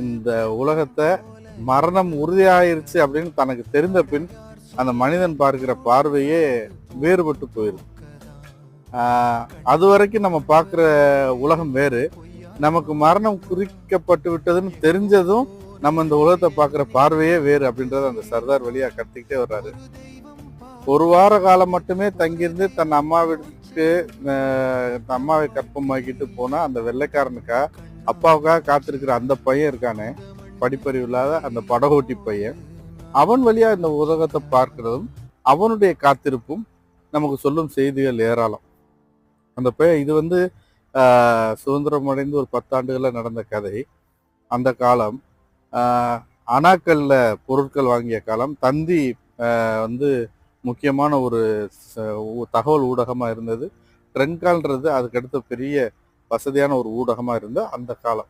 இந்த உலகத்தை மரணம் உறுதியாயிருச்சு அப்படின்னு தனக்கு தெரிந்த பின் அந்த மனிதன் பார்க்கிற பார்வையே வேறுபட்டு போயிருக்கு. அது வரைக்கும் நம்ம பார்க்குற உலகம் வேறு. நமக்கு மரணம் குறிக்கப்பட்டு விட்டதுன்னு தெரிஞ்சதும் நம்ம இந்த உலகத்தை பார்க்குற பார்வையே வேறு அப்படின்றத அந்த சர்தார் வழியா கத்திக்கிட்டே வர்றாரு. ஒரு வார காலம் மட்டுமே தங்கியிருந்து தன் அம்மாவிற்கு அம்மாவை கற்பமாக்கிட்டு போனா அந்த வெள்ளைக்காரனுக்கா அப்பாவுக்காக காத்திருக்கிற அந்த பையன் இருக்கானே, படிப்பறிவு இல்லாத அந்த படகோட்டி பையன், அவன் வழியா இந்த உலகத்தை பார்க்கிறதும் அவனுடைய காத்திருப்பும் நமக்கு சொல்லும் செய்திகள் ஏராளம். அந்த பையன் இது சுதந்திரம் அடைந்து ஒரு 10 ஆண்டுகள்ல நடந்த கதை. அந்த காலம் அணாக்கல்ல பொருட்கள் வாங்கிய காலம். தந்தி வந்து முக்கியமான ஒரு தகவல் ஊடகமா இருந்தது. ட்ரென்கால்ன்றது அதுக்கடுத்த பெரிய வசதியான ஒரு ஊடகமா இருந்த அந்த காலம்.